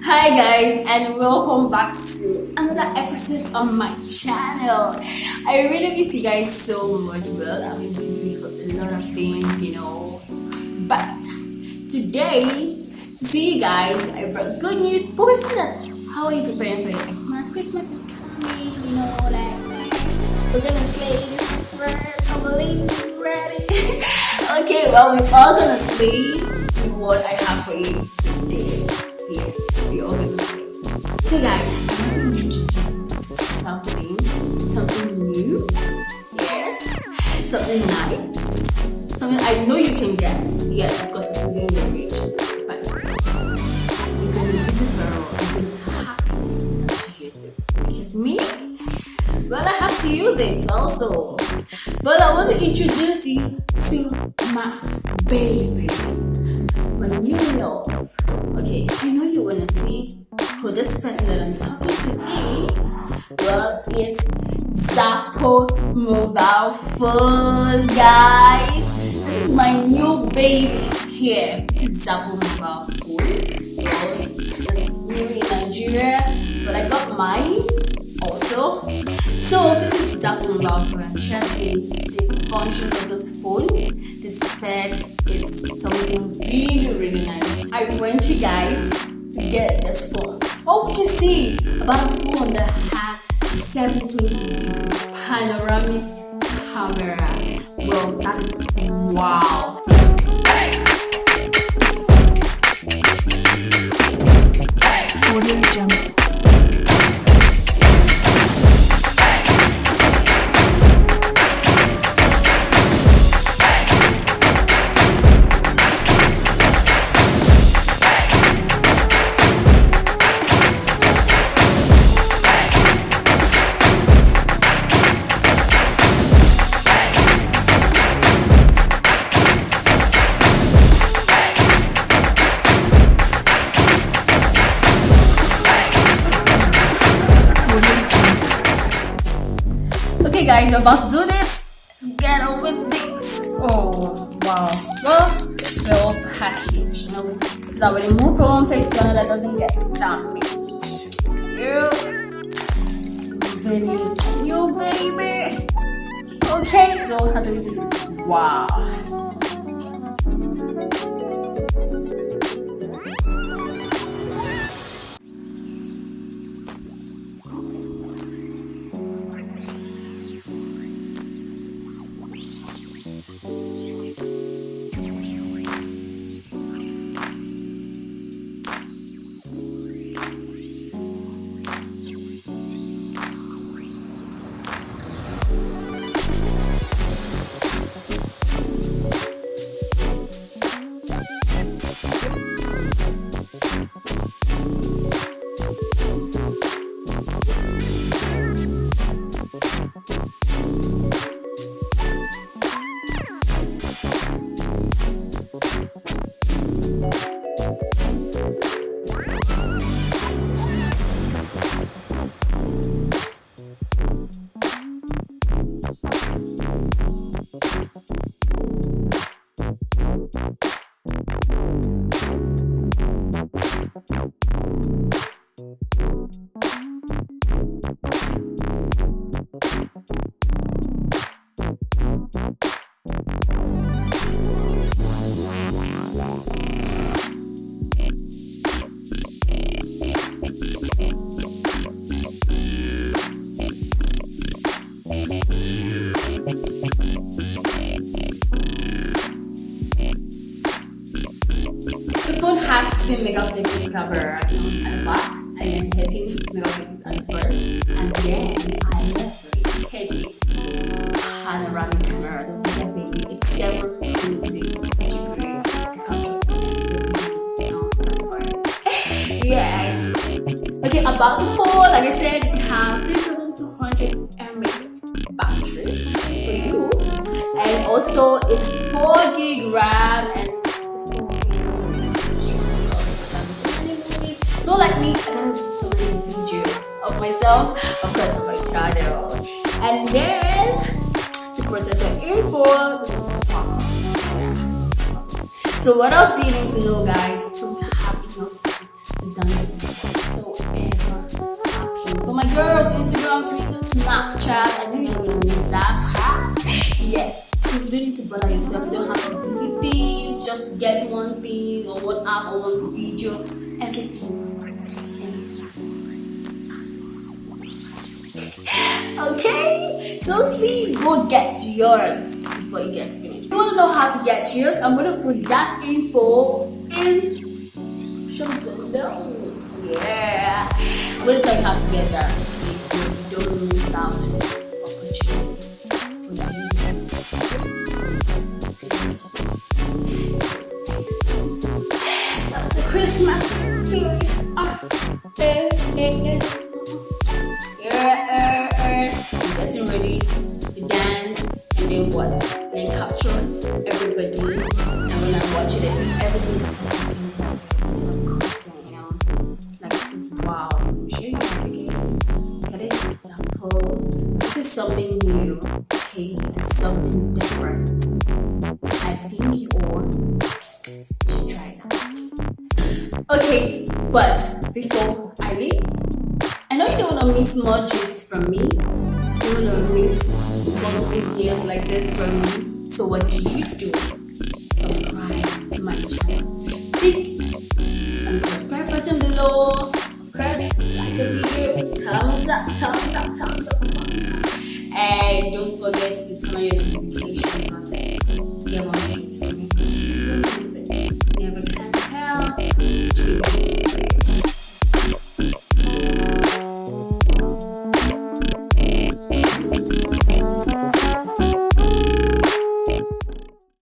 Hi guys, and welcome back to another episode on my channel. I really miss you guys so much. Well, I've been busy with a lot of things. But today, to see you guys, I brought good news. But before that, how are you preparing for your Xmas? Christmas is coming, we're gonna slay this Christmas. I'm ready. Okay, well, we're all gonna slay with what I have for you today. Yes, we all gonna slay. So guys, I want to introduce you to something new. Yes, something nice, something I know you can guess. Yes, of course it's within your reach, but you can use it for all. I'm happy that you use it because me, well, I have to use it also. But I want to introduce you to my baby, my new love. Okay, I know you wanna see who this person that I'm talking to is. Well, it's Zzapo mobile phone, guys. This is my new baby here. This is Zzapo mobile phone. Well, it's new in Nigeria, but I got mine also. So this is Zzapo mobile phone. Trust me, the functions of this phone, the specs, it's something really nice. I want you guys to get this phone. What would you say about a phone that has 720 panoramic camera? Well, that is wow. Audio Jungle. Okay guys, we're about to do this. Let's get on with this. Oh wow. Well, we're all packaged. That when you move from one place to another doesn't get damaged. You baby. Okay, so how do we do this? Wow. The phone has 16 megapixels camera at the back and then 13 megapixels at the front, and then I have HD panoramic camera. Don't forget, baby, it's 720 degree Yes. Okay, about the phone, like I said, we have 3200 mAh battery for you, and also it's 4 gig RAM and 64 gig. So like me, I gotta do so many videos of myself, of course, on my channel. And then the processor info, this is so what else do you need to know, guys? So we have enough space to download girls, Instagram, Twitter, Snapchat. I know you're not gonna miss that part. Yes. So you don't need to bother yourself. You don't have to delete things just to get one thing or one app or one video. Everything. Okay? So please go get yours before it gets finished. If you want to know how to get yours, I'm going to put that info in the description below. Yeah. I'm going to tell you how to get that. Okay, so you don't miss out on this opportunity for you. That's the Christmas spirit. Getting ready to dance and then what? Then capture everybody, and when I watch it, I see every single person. Like this is wow. I'm sure you guys again. But it's Zzapo. This is something new. Okay, it is something different. I think you all should try that. Okay, but before I leave, I know you don't want to miss more gist from me. You don't want to miss more videos like this from me. So what do? Subscribe to my channel. Click on the subscribe button below. Press like the video. Thumbs up. And don't forget to turn on your notifications.